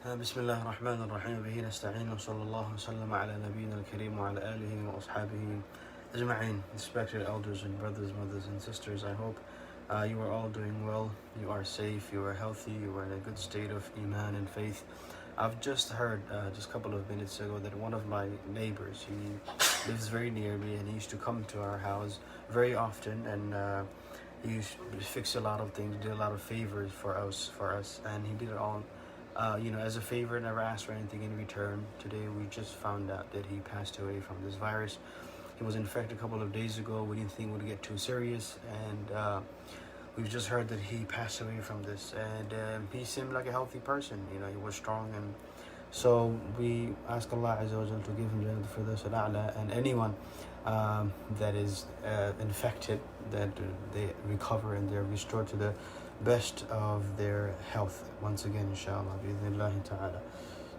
بسم الله الرحمن الرحيم به نستعين وصلى الله وسلم على نبينا الكريم وعلى آله وأصحابه أجمعين. Respected elders and brothers, mothers and sisters, I hope you are all doing well, you are safe, you are healthy, you are in a good state of iman and faith. I've just heard just a couple of minutes ago that one of my neighbors, he lives very near me and he used to come to our house very often, and he used to fix a lot of things, did a lot of favors for us, and he did it all as a favor, never asked for anything in return. Today we just found out that he passed away from this virus. He was infected a couple of days ago. We didn't think it would get too serious, and we've just heard that he passed away from this. And he seemed like a healthy person. He was strong, and so we ask Allah Azza wa Jal to give him Jannah Firdaus al-A'la, and anyone that is infected, that they recover and they're restored to the best of their health once again, inshallah, bi'idhnillahi ta'ala.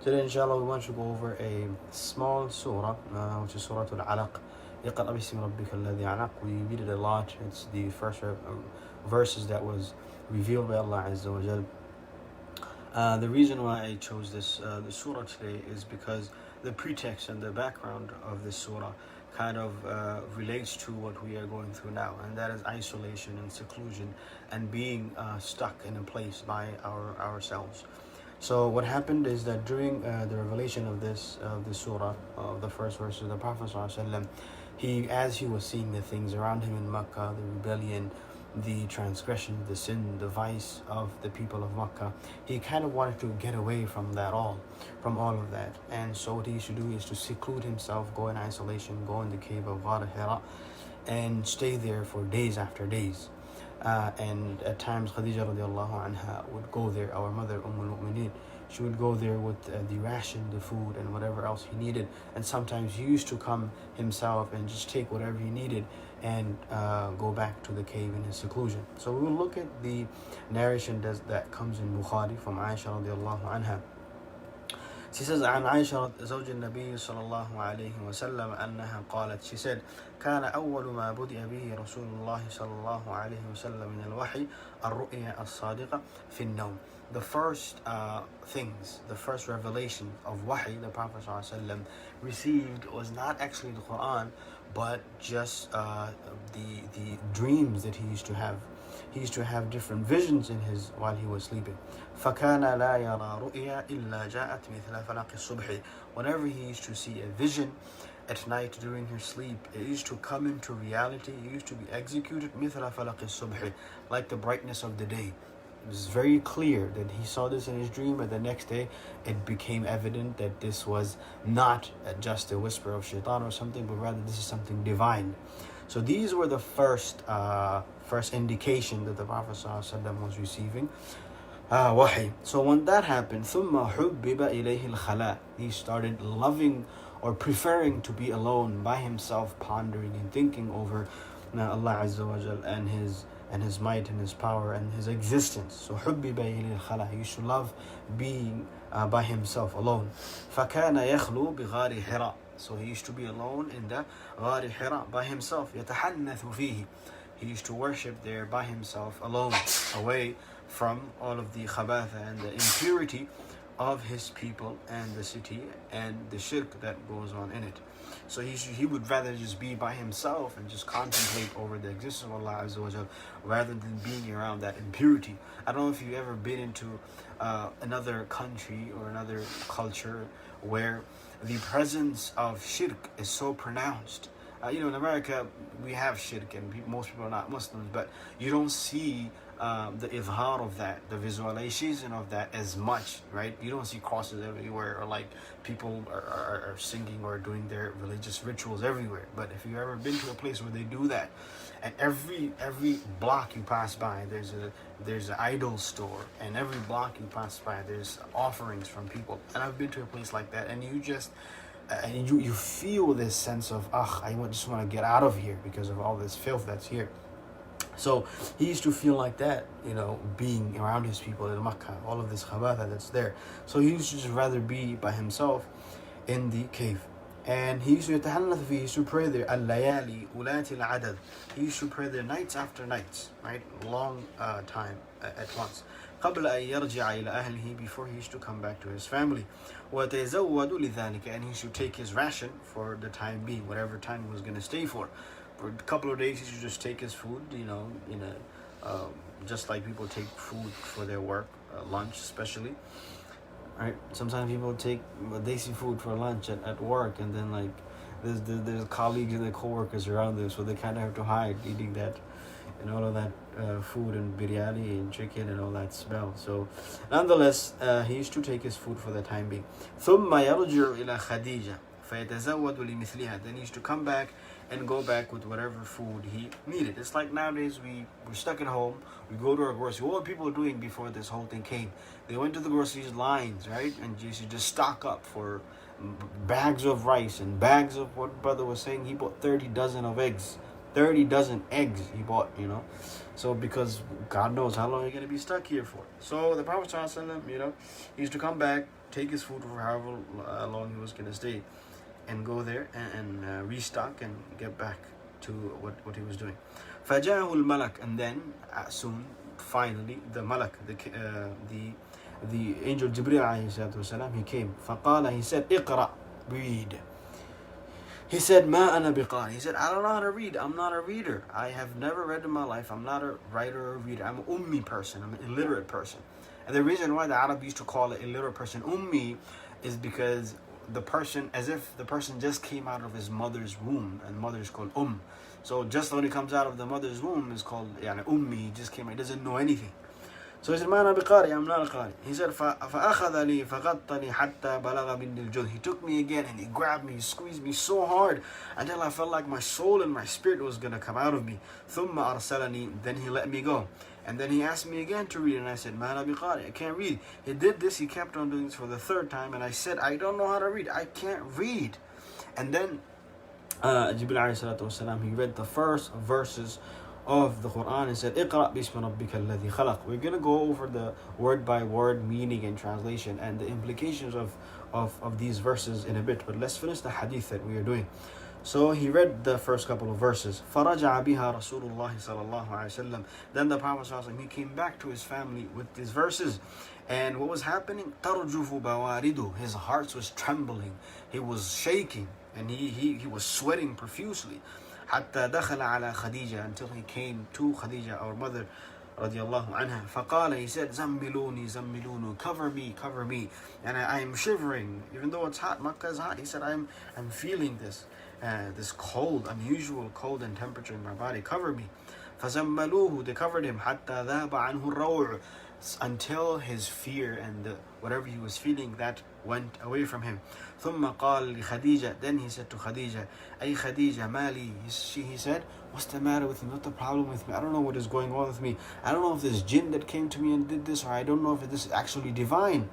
Today, inshallah, we want to go over a small surah, which is Surah Alaq. اقرأ باسم ربك الذي علق. We read it a lot. It's the first verses that was revealed by Allah Azza wa Jal. The reason why I chose this the surah today is because the pretext and the background of this surah kind of relates to what we are going through now, and that is isolation and seclusion and being stuck in a place by ourselves. So what happened is that during the revelation of this surah, of the first verse of the Prophet ﷺ, as he was seeing the things around him in Makkah, the rebellion, the transgression, the sin, the vice of the people of Makkah, he kind of wanted to get away from all of that. And so what he used to do is to seclude himself, go in isolation, go in the cave of Ghar Hira, and stay there for days after days. And at times Khadija radiallahu anha would go there, our mother al-Mu'mineen. She would go there with the ration, the food, and whatever else he needed. And sometimes he used to come himself and just take whatever he needed and go back to the cave in his seclusion. So we will look at the narration that comes in Bukhari from Aisha radiallahu anha. She says, عن عائشة زوج النبي صلى الله عليه وسلم أنها قالت, she said, كان أول ما بدأ به رسول الله صلى الله عليه وسلم من الوحي الرؤيا الصادقة في النوم. The first things, the first revelation of wahi the Prophet ﷺ received was not actually the Quran, but just the dreams that he used to have. He used to have different visions while he was sleeping. فَكَانَ لَا يَرَى رُؤْيَا إِلَّا جَاءَتْ مِثْلَ فَلَقِ الصُّبْحِ. Whenever he used to see a vision at night during his sleep, it used to come into reality. It used to be executed مثل فلق الصبح, like the brightness of the day. It was very clear that he saw this in his dream, but the next day it became evident that this was not just a whisper of shaitan or something, but rather this is something divine. So these were the first indication that the Prophet ﷺ was receiving wahi. So when that happened, ثُمَّ حُبِّبَ إِلَيْهِ الْخَلَاء, he started loving or preferring to be alone by himself, pondering and thinking over Allah Azza wa Jal and his might and his power and his existence. So حُبِّبَ إِلَيْهِ الْخَلَاء, he used to love being by himself alone. فَكَانَ يَخْلُو بِغَارِ حِرَاء, so he used to be alone in the Ghar Hira by himself. يَتَحَنَّثُ فِيهِ, he used to worship there by himself alone, away from all of the khabatha and the impurity of his people and the city and the shirk that goes on in it. So he would rather just be by himself and just contemplate over the existence of Allah Azza wa Jal, rather than being around that impurity. I don't know if you've ever been into another country or another culture where the presence of shirk is so pronounced. In America, we have shirk and most people are not Muslims, but you don't see the izhar of that, the visualization of that as much, right? You don't see crosses everywhere, or like people are singing or doing their religious rituals everywhere. But if you've ever been to a place where they do that, and every block you pass by, there's an idol store, and every block you pass by, there's offerings from people. And I've been to a place like that, and you just you feel this sense of, I just want to get out of here because of all this filth that's here. So he used to feel like that, being around his people in Makkah, all of this khabatha that's there. So he used to just rather be by himself in the cave. And he used to يتحنث فيه, he used to pray there, الليالي أولات العدد. He used to pray there nights after nights, right? Long time at once. قبل أن يرجع إلى أهله, before he used to come back to his family. وتزود لذلك, and he should take his ration for the time being, whatever time he was going to stay for. For a couple of days, he should just take his food, in a just like people take food for their work, lunch especially. Right? Sometimes people take desi food for lunch at work, and then like there's colleagues and their co-workers around them, so they kind of have to hide eating that and all of that food and biryani and chicken and all that smell. So nonetheless, he used to take his food for the time being. ثم يرجع إلى خديجة فيتزود لمثلها. Then he used to come back and go back with whatever food he needed. It's like nowadays we're stuck at home, we go to our grocery. What were people doing before this whole thing came? They went to the grocery lines, right? And you should just stock up for bags of rice and bags of, what brother was saying, he bought 30 dozen of eggs. 30 dozen eggs he bought, So because God knows how long you're going to be stuck here for. So the Prophet ﷺ, he used to come back, take his food for however long he was going to stay, and go there and restock and get back to what he was doing. فَجَاءَهُ الْمَلَكُ, and then soon, finally, the Malak, the angel Jibreel alayhi he came. فَقَالَ, he said, اقرأ, read. He said, مَا أَنَا بِقَارٍ. He said, I don't know how to read. I'm not a reader. I have never read in my life. I'm not a writer or a reader. I'm an ummi person. I'm an illiterate person. And the reason why the Arab used to call an illiterate person ummi is because the person, as if the person just came out of his mother's womb, and mother is called So just when he comes out of the mother's womb is called ummi. He just came out. He doesn't know anything. So he said, مَا أَنَا بِقَارٍ, I'm not a qari. He said, فَأَخَذَ لِي فَغَطَّنِي حَتَّى بَلَغَ مِنِّي الْجُذْ. He took me again and he grabbed me, he squeezed me so hard until I felt like my soul and my spirit was going to come out of me. ثُمَّ أَرْسَلَنِي, then he let me go. And then he asked me again to read, and I said, مَا أَنَا بِقَارٍ, I can't read. He did this, he kept on doing this for the third time, and I said, I don't know how to read. I can't read. And then Jibreel alayhi salatu he read the first verses of the Quran and said, اقرأ بِاسْمِ رَبِّكَ الَّذِي خَلَقَ. We're going to go over the word by word meaning and translation and the implications of these verses in a bit, but let's finish the hadith that we are doing. So he read the first couple of verses. فَرَجَعَ بِهَا رَسُولُ اللَّهِ صَلَى اللَّهُ عَلَيْهِ وسلم. Then the Prophet ﷺ, he came back to his family with these verses. And what was happening? تَرْجُفُ بَوَارِدُ. His heart was trembling. He was shaking. And he was sweating profusely. حتى دخل على خديجة, until he came to Khadija, our mother, رضي الله عنها. فقال, he said, زملوني زملوني, cover me. And I am shivering, even though it's hot. Makkah is hot. He said, I'm feeling this cold, unusual cold and temperature in my body. Cover me. فزملوه, they covered him. حتى ذهب عنه الروع, until his fear and whatever he was feeling, that went away from him. ثم قال لخديجة, then he said to Khadija, أي خديجة مالي, he said, what's the matter with me? What's the problem with me? I don't know what is going on with me. I don't know if this jinn that came to me and did this, or I don't know if this is actually divine.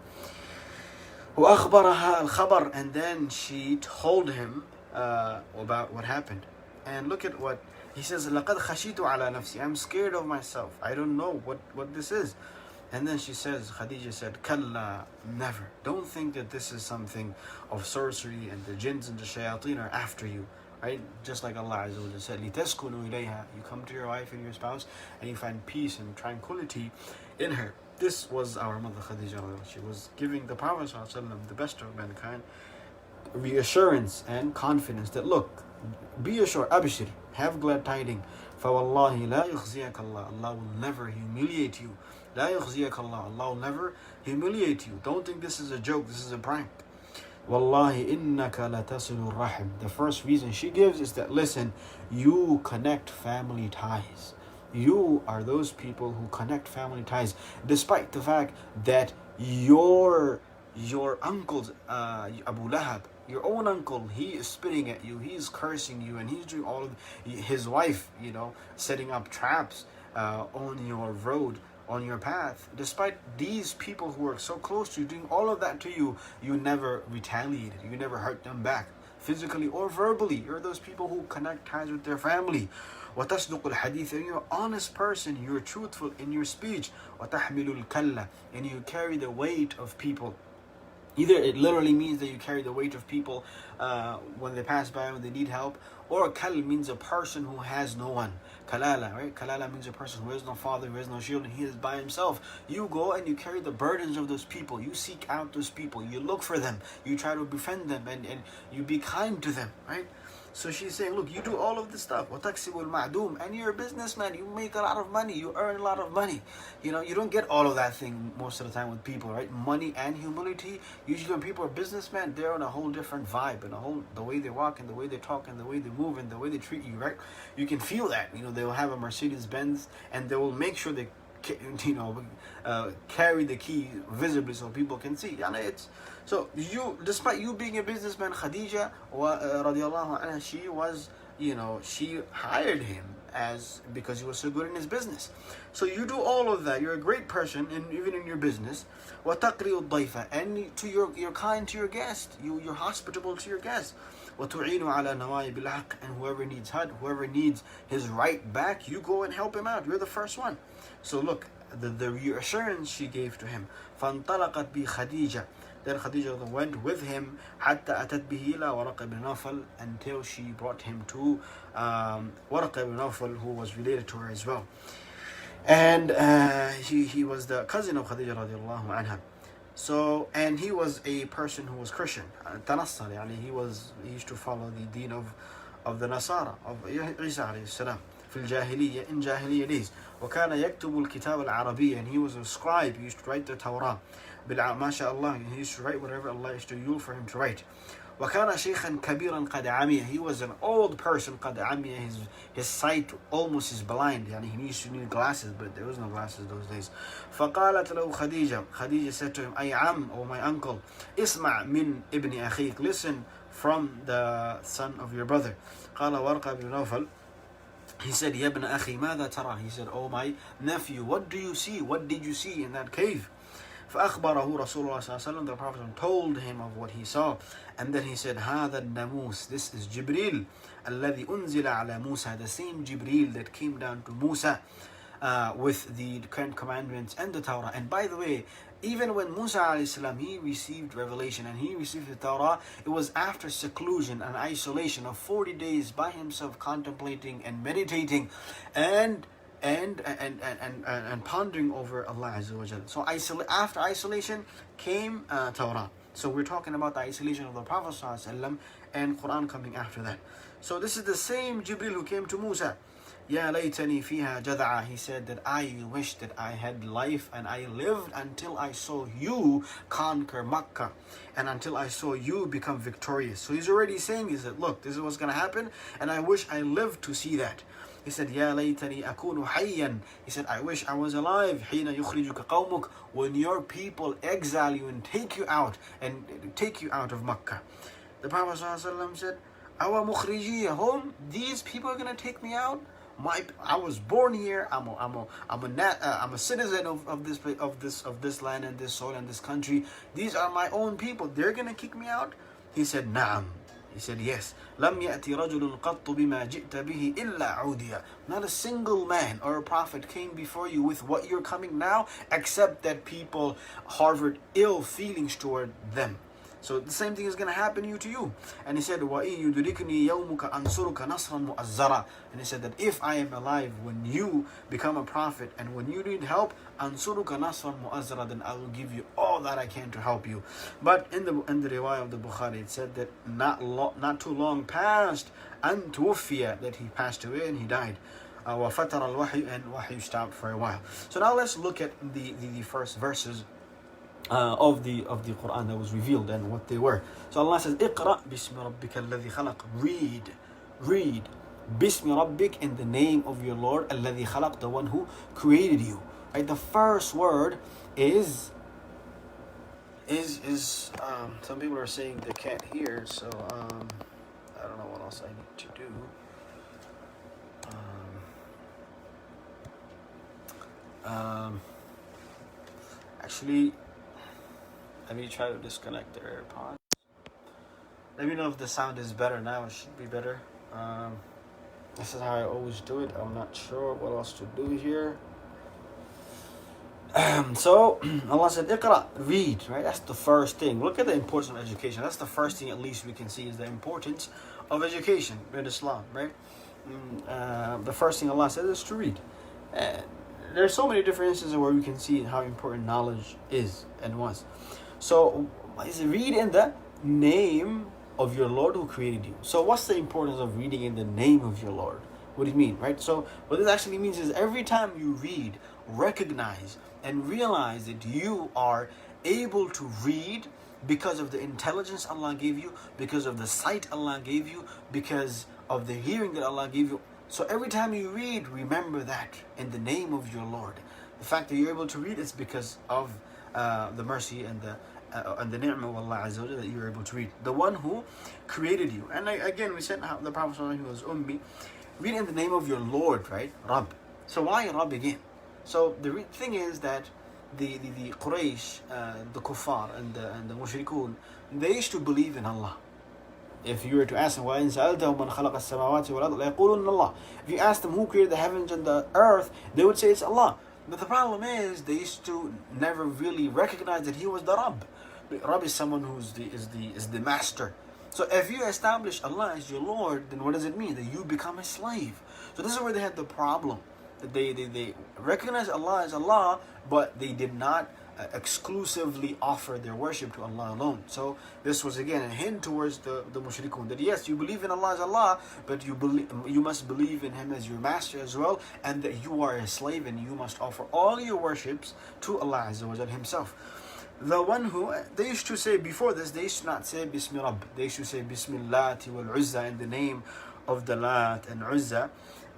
وأخبرها الخبر, and then she told him about what happened. And look at what he says, لقد خشيت على نفسي, I'm scared of myself. I don't know what this is. And then she says, Khadija said, Kalla, never. Don't think that this is something of sorcery and the jinns and the shayateen are after you. Right? Just like Allah Azza wa Jalla said, لِتَسْكُنُوا إِلَيْهَا. You come to your wife and your spouse and you find peace and tranquility in her. This was our mother Khadija. She was giving the Prophet ﷺ, the best of mankind, reassurance and confidence that, look, be assured, abshir, have glad tidings. فَوَاللَّهِ لَا يُخْزِيَكَ اللَّهُ. Allah will never humiliate you. لا يخزيك الله. Allah will never humiliate you. Don't think this is a joke, this is a prank. Wallahi innaka latasilur rahim. The first reason she gives is that, listen, you connect family ties. You are those people who connect family ties, despite the fact that your uncle Abu Lahab, your own uncle, he is spitting at you, he's cursing you, and he's doing all of his wife, setting up traps on your road, on your path. Despite these people who are so close to you doing all of that to you, you never retaliated, you never hurt them back, physically or verbally. You're those people who connect ties with their family. وَتَصْدُقُ الْحَدِيثِ, and you're an honest person, you're truthful in your speech. وَتَحْمِلُ الْكَلَّ, and you carry the weight of people. Either it literally means that you carry the weight of people when they pass by, when they need help, or kal means a person who has no one. Kalala, right? Kalala means a person who has no father, who has no children, he is by himself. You go and you carry the burdens of those people. You seek out those people. You look for them. You try to befriend them, and you be kind to them, right? So she's saying, look, you do all of this stuff. وَتَكْسِبُ الْمَعْدُومِ. And you're a businessman. You make a lot of money. You earn a lot of money. You know, you don't get all of that thing most of the time with people, right? Money and humility. Usually when people are businessmen, they're on a whole different vibe, and the way they walk, and the way they talk, and the way they move, and the way they treat you, right? You can feel that. You know, they will have a Mercedes-Benz, and they will make sure they, you know, carry the key visibly so people can see. It's so you, despite you being a businessman, Khadija radiallahu anha, she was, you know, she hired him because he was so good in his business. So you do all of that. You're a great person, even in your business. وَتَقْرِيُ الضَّيْفَ. And you're kind to your guest. You're hospitable to your guest. وَتُعِينُ عَلَى نَوَائِبِ الْحَقِّ. And whoever needs whoever needs his right back, you go and help him out. You're the first one. So look, the reassurance she gave to him. فَانْطَلَقَتْ بِخَدِيجَةٍ. Then Khadija went with him حتى أتت به إلى ورقة بن نوفل, until she brought him to ورقة بن نوفل, who was related to her as well. And he was the cousin of Khadija radiallahu anha. So, and he was a person who was Christian. تنصر, يعني he used to follow the deen of the Nasara, of Isa alayhi salam, في الجاهلية, in Jahiliyyah days. وكان يكتب الكتاب العربي, and he was a scribe. He used to write the Torah. MashaAllah, he used to write whatever Allah used to use for him to write. وكان شيخا كبيرا قد عمي. He was an old person. قد عمي, his sight almost is blind. يعني he used to need glasses, but there was no glasses those days. فقالت له خديجة. Khadija said to him, أي عم, or my uncle, اسمع من ابن أخيك. Listen from the son of your brother. قال ورقة بن نوفل. He said, يا ابن أخي ماذا ترى? He said, oh my nephew, what do you see? What did you see in that cave? فأخبره رسول الله صلى الله عليه وسلم. The Prophet told him of what he saw, and then he said, هذا الناموس. This is Jibril, الذي أنزل على موسى. The same Jibril that came down to Musa with the Ten Commandments and the Torah. And by the way, even when Musa alayhi salam, he received revelation and he received the Torah, it was after seclusion and isolation of 40 days by himself, contemplating and meditating and pondering over Allah Azza wa Jalla. So after isolation came Torah. So we're talking about the isolation of the Prophet ﷺ and Quran coming after that. So this is the same Jibril who came to Musa. يا ليتني فيها جذعا. He said that I wish that I had life and I lived until I saw you conquer Makkah and until I saw you become victorious. So he's already saying, he said, look, this is what's going to happen, and I wish I lived to see that. He said, يا ليتني أكون حيا. He said, I wish I was alive. حين يخرجك قومك. When your people exile you and take you out of Makkah. The Prophet ﷺ said, أو مخرجي هم. These people are going to take me out. I was born here. I'm a citizen of this land and this soil and this country. These are my own people. They're gonna kick me out. He said, نعم. He said, yes. لم يأتي رجل قط بما جئت به إلا عوديا. Not a single man or a prophet came before you with what you're coming now, except that people harbored ill feelings toward them. So the same thing is going to happen to you. And he said, وَإِن يُدْرِكْنِي يَوْمُكَ أَنْصُرُكَ نَصْرًا مُؤَزَّرًا. And he said that if I am alive when you become a prophet and when you need help, أَنْصُرُكَ نَصْرًا مُؤَزَّرًا, then I will give you all that I can to help you. But in the riwayah of the Bukhari, it said that not too long passed, أَنْ تُوفِيَ, that he passed away and he died. وَفَتَرَ الْوَحْيُ, and wahy stopped for a while. So now let's look at the first verses of the Quran that was revealed and what they were. So Allah says, اقرأ بسم ربك الذي خلق. Read بسم ربك, in the name of your Lord, الذي خلق, the one who created you. Right? The first word is some people are saying they can't hear, so I don't know what else I need to do. Actually, let me try to disconnect the AirPods. Let me know if the sound is better now. It should be better. This is how I always do it. I'm not sure what else to do here. So Allah said, "Iqra," read, right? That's the first thing. Look at the importance of education. That's the first thing, at least, we can see is the importance of education in Islam, right? The first thing Allah said is to read. And there's so many different instances where we can see how important knowledge is and was. So, read in the name of your Lord who created you. So, what's the importance of reading in the name of your Lord? What do you mean, right? So, what this actually means is every time you read, recognize and realize that you are able to read because of the intelligence Allah gave you, because of the sight Allah gave you, because of the hearing that Allah gave you. So every time you read, remember that in the name of your Lord. The fact that you're able to read is because of the mercy and the ni'mah of Allah Azza wa Jalla that you're able to read. The one who created you. And again, we said how the Prophet was Ummi. Read in the name of your Lord, right? Rabb. So why Rabb again? So the thing is that the Quraysh, the Kuffar and the Mushrikun, they used to believe in Allah. If you were to ask them, وَإِنْ سَأَلْتَهُمْ مَنْ خَلَقَ السَّمَاوَاتِ وَالْأَرْضَ لَيَقُولُنَّ اللَّهِ. If you ask them who created the heavens and the earth, they would say it's Allah. But the problem is they used to never really recognize that He was the Rabb. Rabb is someone who is the master. So if you establish Allah as your Lord, then what does it mean? That you become a slave. So this is where they had the problem. They recognize Allah as Allah, but they did not exclusively offer their worship to Allah alone. So this was again a hint towards the mushrikun, that yes, you believe in Allah as Allah, but you must believe in Him as your master as well, and that you are a slave and you must offer all your worships to Allah Azza wa Jalla Himself. The one who, they used to say before this, they used to not say Bismi Rabb, they used to say Bismillati wal Uzza, in the name of the Lat and Uzza,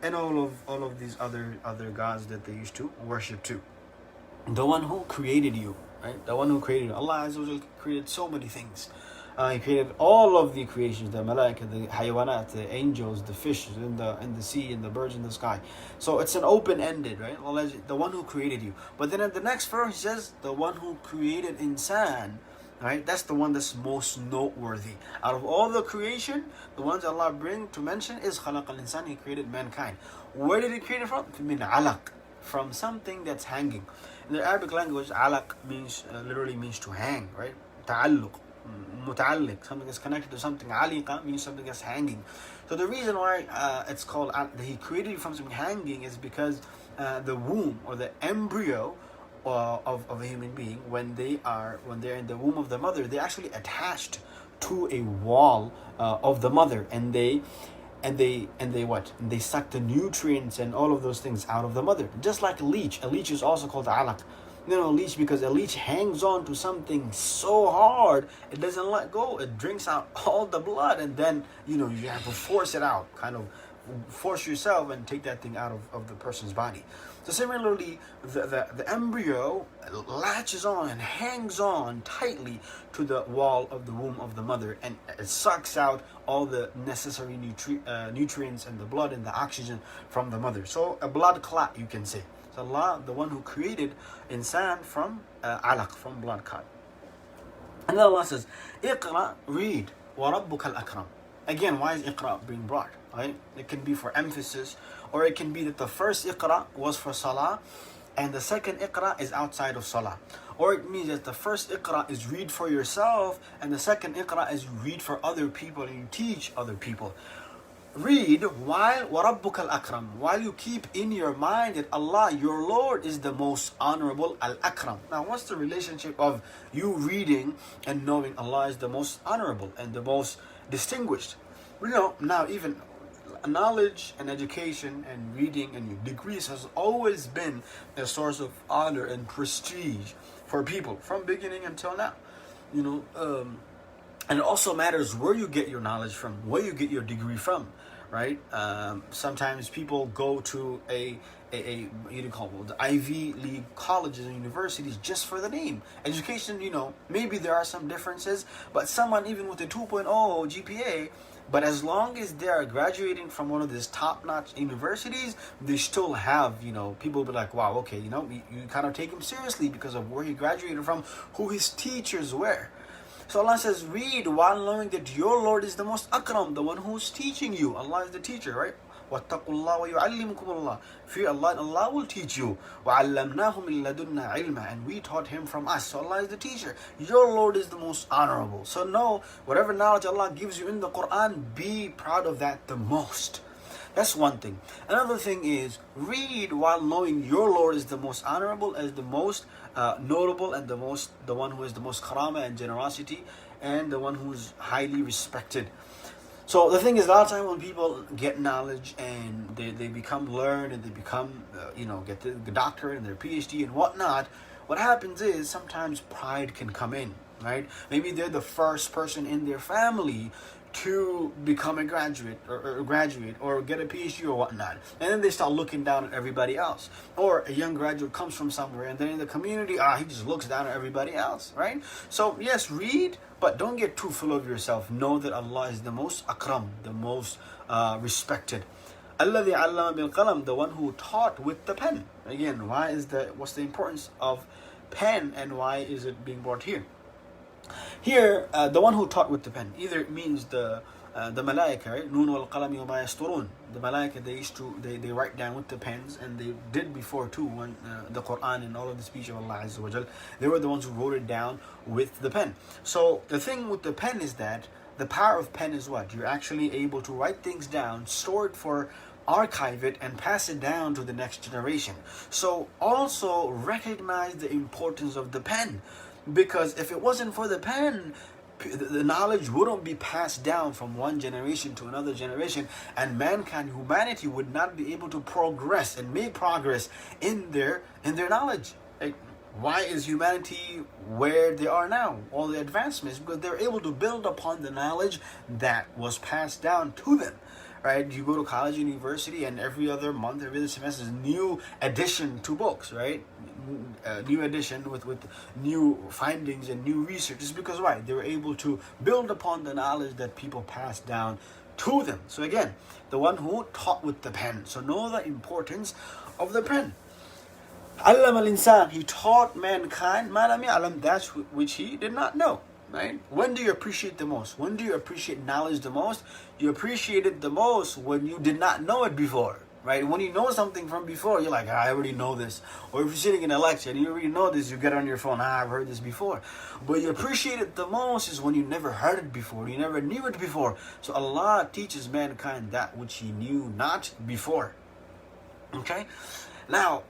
and all of these other gods that they used to worship too. The one who created you, right? The one who created you. Allah Azza wa Jalla created so many things. He created all of the creations, the malaika, the hayawanat, the angels, the fishes in the sea, and the birds in the sky. So it's an open-ended, right? Allah, the one who created you. But then at the next verse, he says, the one who created insan, right? That's the one that's most noteworthy. Out of all the creation, the ones Allah bring to mention is خَلَقَ الْإِنسَانِ. He created mankind. Where did He create it from? Min alaq, from something that's hanging. In the Arabic language, alaq means literally means to hang, right? Ta'alluq, muta'alliq, something that's connected to something. Aliqa means something that's hanging. So the reason why it's called that He created you from something hanging is because the womb or the embryo of a human being, when they're in the womb of the mother, they're actually attached to a wall of the mother, and they what? And they suck the nutrients and all of those things out of the mother. Just like a leech. A leech is also called alaq. A leech, because a leech hangs on to something so hard, it doesn't let go. It drinks out all the blood, and then, you have to force it out. Kind of force yourself and take that thing out of the person's body. So similarly, the embryo latches on and hangs on tightly to the wall of the womb of the mother, and it sucks out all the necessary nutrients and the blood and the oxygen from the mother. So a blood clot, you can say. So Allah, the one who created insan from alaq, from blood clot. And then Allah says, Iqra, read, وَرَبُّكَ الْأَكْرَمُ. Again, why is Iqra being brought? Right? It can be for emphasis, or it can be that the first Iqra was for Salah, and the second Iqra is outside of Salah. Or it means that the first Iqra is read for yourself, and the second Iqra is you read for other people and you teach other people. Read while وَرَبُّكَ الْأَكْرَمُ, while you keep in your mind that Allah, your Lord, is the most honorable, Al-Akram. Now, what's the relationship of you reading and knowing Allah is the most honorable and the most distinguished? Now even knowledge and education and reading and degrees has always been a source of honor and prestige for people from beginning until now. And it also matters where you get your knowledge from, where you get your degree from, right? Sometimes people go to the Ivy League colleges and universities just for the name. Education, maybe there are some differences, but someone even with a 2.0 GPA, but as long as they are graduating from one of these top-notch universities, they still have, people will be like, wow, okay, you kind of take him seriously because of where he graduated from, who his teachers were. So Allah says, read while knowing that your Lord is the most akram, the one who's teaching you. Allah is the teacher, right? وَاتَّقُوا اللَّهَ وَيُعَلِّمُكُمُ اللَّهِ. Fear Allah and Allah will teach you. وَعَلَّمْنَاهُ مِن لَدُنَّا عِلْمًا. And we taught him from us. So Allah is the teacher. Your Lord is the most honorable. So know, whatever knowledge Allah gives you in the Quran, be proud of that the most. That's one thing. Another thing is, read while knowing your Lord is the most honorable, as the most notable, and the one who is the most karama and generosity, and the one who is highly respected. So the thing is, a lot of time when people get knowledge and they become learned and they become, get the doctorate and their PhD and whatnot, what happens is sometimes pride can come in, right? Maybe they're the first person in their family to become a graduate or get a PhD or whatnot, and then they start looking down at everybody else. Or a young graduate comes from somewhere, and then in the community, he just looks down at everybody else, right? So yes, read, but don't get too full of yourself. Know that Allah is the most akram, the most respected. الَّذِي عَلَّمَ بِالْقَلَمِ, the one who taught with the pen. Again, what's the importance of pen, and why is it being brought here? Here, the one who taught with the pen, either it means the malaika, right? Nun wal qalami wa ma yasturun. The malaika, they write down with the pens, and they did before too, when the Quran and all of the speech of Allah Azza wa Jal, they were the ones who wrote it down with the pen. So the thing with the pen is that the power of pen is what? You're actually able to write things down, store it archive it, and pass it down to the next generation. So also recognize the importance of the pen. Because if it wasn't for the pen, the knowledge wouldn't be passed down from one generation to another generation, and humanity would not be able to progress and make progress in their knowledge. Like, why is humanity where they are now? All the advancements, because they're able to build upon the knowledge that was passed down to them. Right? You go to college, university, and every other month, every other semester is new addition to books, right? New addition with new findings and new research. It's because why? They were able to build upon the knowledge that people passed down to them. So again, the one who taught with the pen. So know the importance of the pen. Allama al-insan, he taught mankind ma lam ya'lam, that which he did not know. Right? When do you appreciate the most? When do you appreciate knowledge the most? You appreciate it the most when you did not know it before. Right? When you know something from before, you're like, I already know this. Or if you're sitting in a lecture and you already know this, you get on your phone, I've heard this before. But you appreciate it the most is when you never heard it before. You never knew it before. So Allah teaches mankind that which he knew not before. Okay? Now,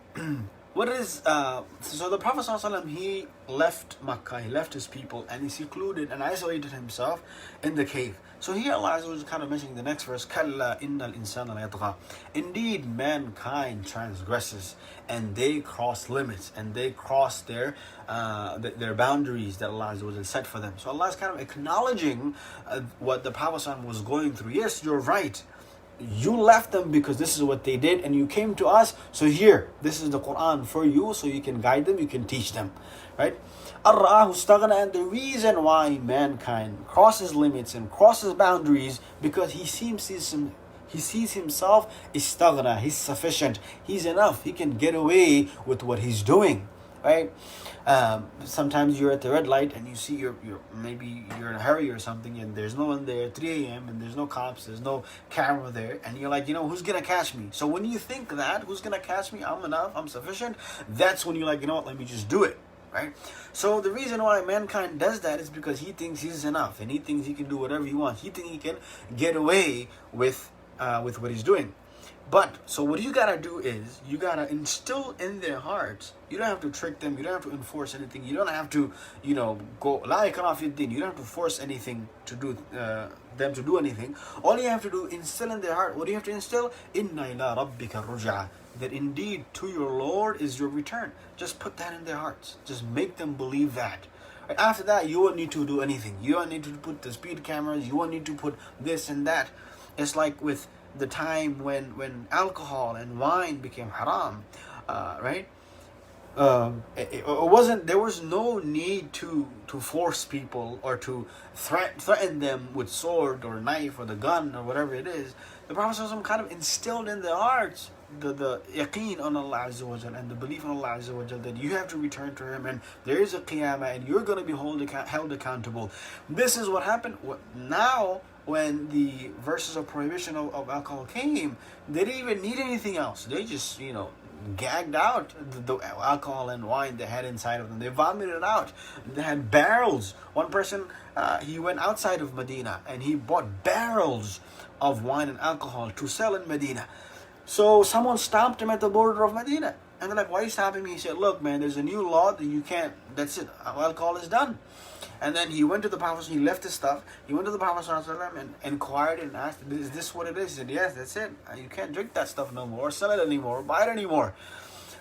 what is so the Prophet ﷺ, he left Makkah, he left his people, and he secluded and isolated himself in the cave. So here Allah is kind of mentioning the next verse, Kalla innal insana layatgha. Indeed, mankind transgresses, and they cross limits, and they cross their boundaries that Allah set for them. So Allah is kind of acknowledging what the Prophet ﷺ was going through. Yes, you're right. You left them because this is what they did, and you came to us. So here, this is the Quran for you, so you can guide them, you can teach them, right? Ar-ra'ahu istaghna, and the reason why mankind crosses limits and crosses boundaries, because he sees himself istaghna, he's sufficient, he's enough, he can get away with what he's doing, right? Sometimes you're at the red light and you see maybe you're in a hurry or something, and there's no one there, 3 a.m. and there's no cops, there's no camera there, and you're like, who's gonna catch me? So when you think that, who's gonna catch me? I'm enough, I'm sufficient. That's when you're like, what? Let me just do it, right? So the reason why mankind does that is because he thinks he's enough, and he thinks he can do whatever he wants. He thinks he can get away with what he's doing. But, so what you gotta do is, you gotta instill in their hearts. You don't have to trick them, you don't have to enforce anything, you don't have to, go, la ikrah fi din. You don't have to force anything to do, them to do anything. All you have to do, instill in their heart. What do you have to instill? Inna ila rabbika ruj'a. That indeed, to your Lord is your return. Just put that in their hearts. Just make them believe that. Right? After that, you won't need to do anything. You won't need to put the speed cameras, you won't need to put this and that. It's like with the time when alcohol and wine became haram, right? It wasn't. There was no need to force people or to threaten them with sword or knife or the gun or whatever it is. The Prophet ﷺ kind of instilled in their hearts the yaqeen on Allah Azza wa Jal, and the belief in Allah Azza wa Jal, that you have to return to Him, and there is a qiyamah, and you're going to be held accountable. This is what happened. Now when the verses of prohibition of alcohol came, they didn't even need anything else. They just, gagged out the alcohol and wine they had inside of them. They vomited it out. They had barrels. One person, he went outside of Medina and he bought barrels of wine and alcohol to sell in Medina. So someone stopped him at the border of Medina. And they're like, why are you stopping me? He said, look, man, there's a new law that you can't, that's it, alcohol is done. And then he went to the Prophet, he left his stuff, he went to the Prophet and inquired and asked, is this what it is? He said, yes, that's it. You can't drink that stuff no more, or sell it anymore, or buy it anymore.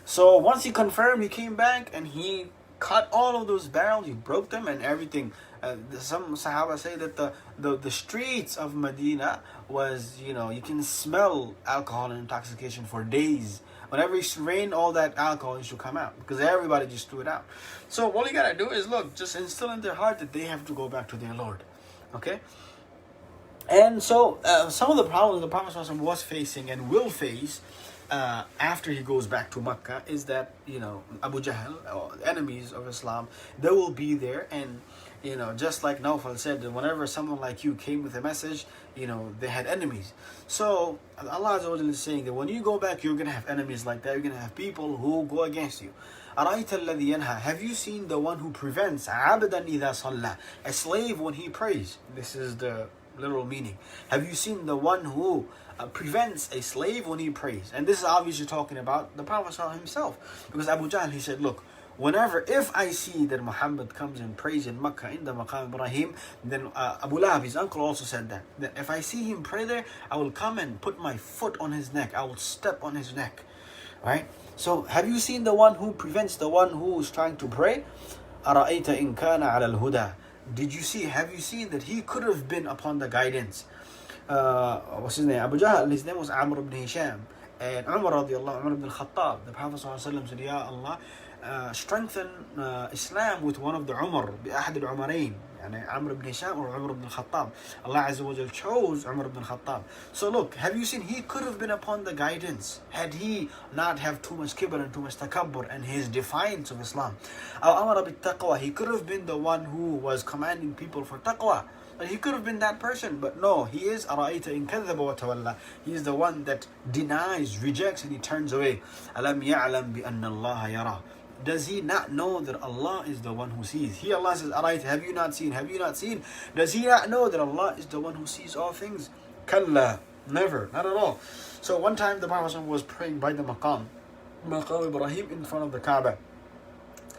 So once he confirmed, he came back and he cut all of those barrels, he broke them and everything. Some Sahaba say that the streets of Medina was, you can smell alcohol and intoxication for days. Whenever it rained, all that alcohol used to come out because everybody just threw it out. So all you gotta do is just instill in their heart that they have to go back to their Lord. Okay? And so some of the problems the Prophet was facing and will face after he goes back to Mecca is that, Abu Jahl, enemies of Islam, they will be there. And, just like Nawfal said, that whenever someone like you came with a message, they had enemies. So Allah Azza wa Jalla is saying that when you go back, you're going to have enemies like that. You're going to have people who go against you. Have you seen the one who prevents عَبْدًا إِذَا صَلَّى, a slave when he prays? This is the literal meaning. Have you seen the one who prevents a slave when he prays? And this is obviously talking about the Prophet himself. Because Abu Jahl, he said, look, if I see that Muhammad comes and prays in Makkah in the Maqam Ibrahim, then Abu Lahab, his uncle, also said that if I see him pray there, I will come and put my foot on his neck. I will step on his neck. Right? So have you seen the one who prevents the one who is trying to pray? أَرَأَيْتَ إِنْ كَانَ عَلَى الْهُدَى. Have you seen that he could have been upon the guidance? What's his name? Abu Jahl, his name was Amr ibn Hisham. And Umar ibn Khattab, the Prophet said, Ya Allah, strengthen Islam with one of the Umar, بأحد العمرين, Amr ibn Hisham or Umar ibn Khattab. Allah Azza wa Jal chose Umar ibn Khattab. So look, have you seen, he could have been upon the guidance had he not have too much kibr and too much takabbur and his defiance of Islam. Amar bit taqwa, he could have been the one who was commanding people for taqwa. But he could have been that person, but no, he is أَرَأَيْتَ إِنْ كَذَّبَ وَتَوَلَّى. He is the one that denies, rejects, and he turns away. أَلَمْ يَعْلَمْ بِأَنَّ اللَّهَ يَرَى. Does he not know that Allah is the one who sees? Here Allah says, أَرَأَيْتَ, have you not seen? Have you not seen? Does he not know that Allah is the one who sees all things? Kalla, never, not at all. So one time the Prophet was praying by the Maqam Ibrahim in front of the Kaaba.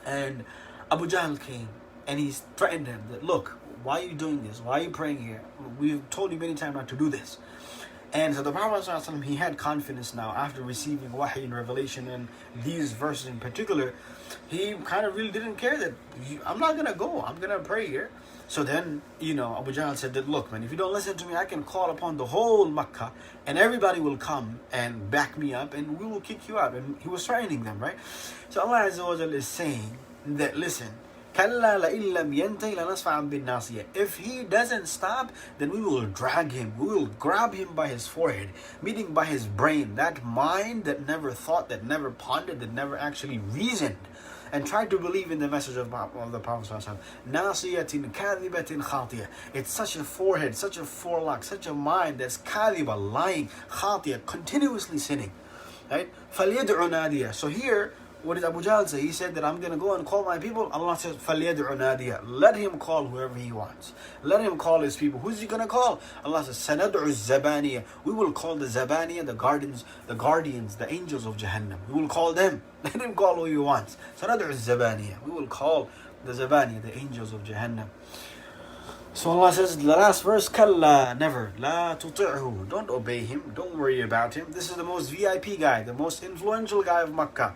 And Abu Jahl came and he threatened him that, look, why are you doing this? Why are you praying here? We've told you many times not to do this. And so the Prophet ﷺ, he had confidence now after receiving wahy and revelation and these verses in particular. He kind of really didn't care that I'm not going to go. I'm going to pray here. So then, Abu Jahl said that, look, man, if you don't listen to me, I can call upon the whole Makkah and everybody will come and back me up and we will kick you out. And he was threatening them, right? So Allah Azza wa Jalla is saying that, listen, if he doesn't stop, then we will drag him. We will grab him by his forehead, meaning by his brain, that mind that never thought, that never pondered, that never actually reasoned and tried to believe in the message of the Prophet Nasiyatin kadhibatin khatiya. It's such a forehead, such a forelock, such a mind that's kadhiba, lying, khatiya, continuously sinning. Right? فَلْيَدْعُ نَادِيَ. So here, what did Abu Jahl say? He said that I'm going to go and call my people. Allah says, فَلْيَدْعُ نَادِيَ. Let him call whoever he wants. Let him call his people. Who's he going to call? Allah says, سَنَدْعُ الزَّبَانِيَ. We will call the Zabaniya, the guardians, the angels of Jahannam. We will call them. Let him call who he wants. سَنَدْعُ الزَّبَانِيَ. We will call the Zabaniya, the angels of Jahannam. So Allah says, the last verse, Kalla, never, La tuti'hu. Don't obey him. Don't worry about him. This is the most VIP guy, the most influential guy of Makkah.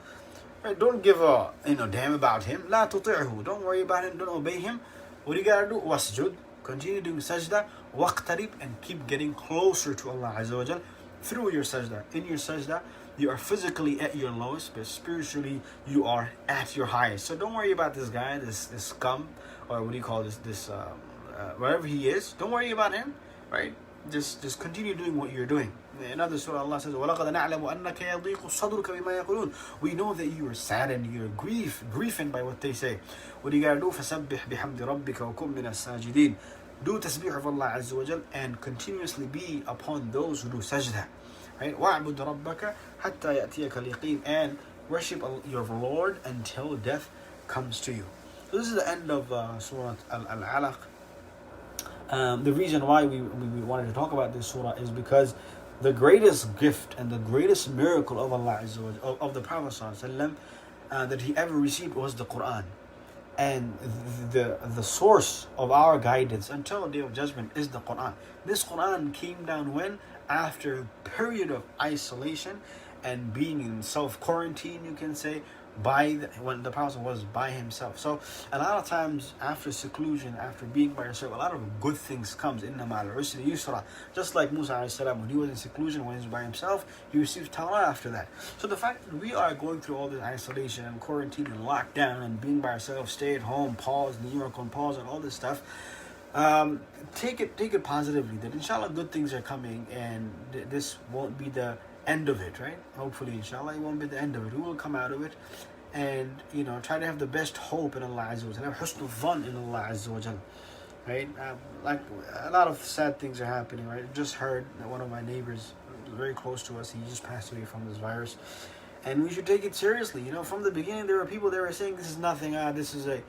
Right, don't give a damn about him. La tuti'hu. Don't worry about him. Don't obey him. What do you gotta do? Wasjud. Continue doing sajda. Waqtarib. And keep getting closer to Allah Azza wa Jal through your sajda. In your sajda, you are physically at your lowest, but spiritually you are at your highest. So don't worry about this guy, this scum, or what do you call this wherever he is. Don't worry about him. Right? Just continue doing what you're doing. In another surah, Allah says, وَلَقَدْ نَعْلَمُ أَنَّكَ يَضِيقُ صَدْرُكَ بِمَا يَقُولُونَ. We know that you are saddened, you're grieving by what they say. What do you gotta do? فَسَبِّحْ بِحَمْدِ رَبِّكَ وَكُن مِّنَ السَّاجِدِينَ. do tasbih of Allah Azza wa Jal, and continuously be upon those who do sajda. Right? وَاعْبُدْ رَبَّكَ حَتَّى يَأْتِيَكَ الْيَقِينُ, and worship your Lord until death comes to you. So this is the end of Surah Al-Alaq. The reason why we wanted to talk about this surah is because the greatest gift and the greatest miracle of Allah Azza wa Jal, of the Prophet ﷺ, that he ever received was the Quran. And the source of our guidance until the day of judgment is the Quran. This Quran came down when? After a period of isolation and being in self-quarantine, you can say, when the Prophet was by himself. So a lot of times after seclusion, after being by yourself, a lot of good things comes. Inna ma'al usri yusra. Just like Musa alayhi salam, when he was in seclusion, when he was by himself, he received Torah after that. So the fact that we are going through all this isolation and quarantine and lockdown and being by ourselves, stay at home, pause, New York on pause, and all this stuff, take it positively, that inshallah good things are coming, and this won't be the end of it, right? Hopefully, inshallah, it won't be the end of it. We will come out of it, and try to have the best hope in Allah Azza wa Jal, have husnul dhan in Allah Azza wa Jal, right? Like a lot of sad things are happening, right? Just heard that one of my neighbors, very close to us, he just passed away from this virus, and we should take it seriously. From the beginning, there were people that were saying this is nothing, this is that.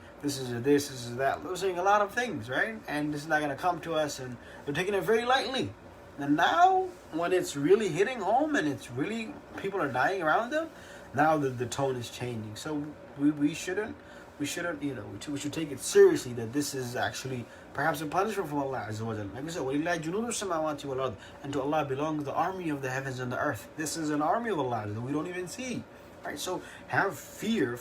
They were saying a lot of things, right? And this is not going to come to us, and they're taking it very lightly. And now, when it's really hitting home and it's really, people are dying around them, now the tone is changing. So we shouldn't, we should take it seriously, that this is actually perhaps a punishment from Allah Azza wa Jal. Like we said, وَلِلَّهِ جُنُودُ السَّمَاوَاتِ وَالْأَرْضِ, and to Allah belongs the army of the heavens and the earth. This is an army of Allah that we don't even see. Right? So have fear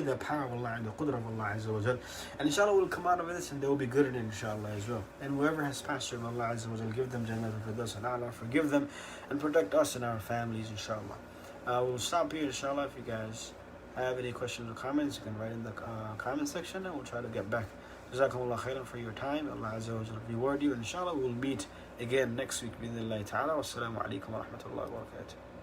the power of Allah and the qudra of Allah Azza wa Jal. And inshallah we'll come out of this and they will be good in it, inshallah, as well. And whoever has passed through Allah Azza wa Jal, give them Jannah al-Firdaus al-A'la, forgive them and protect us and our families, inshallah. We'll stop here, inshallah. If you guys have any questions or comments, you can write in the comment section and we'll try to get back. Jazakumullah khairan for your time. Allah Azza wa Jal reward you. Inshallah we'll meet again next week. Bi-idhnillahi ta'ala. Wassalamu alaikum wa rahmatullahi wa barakatuh.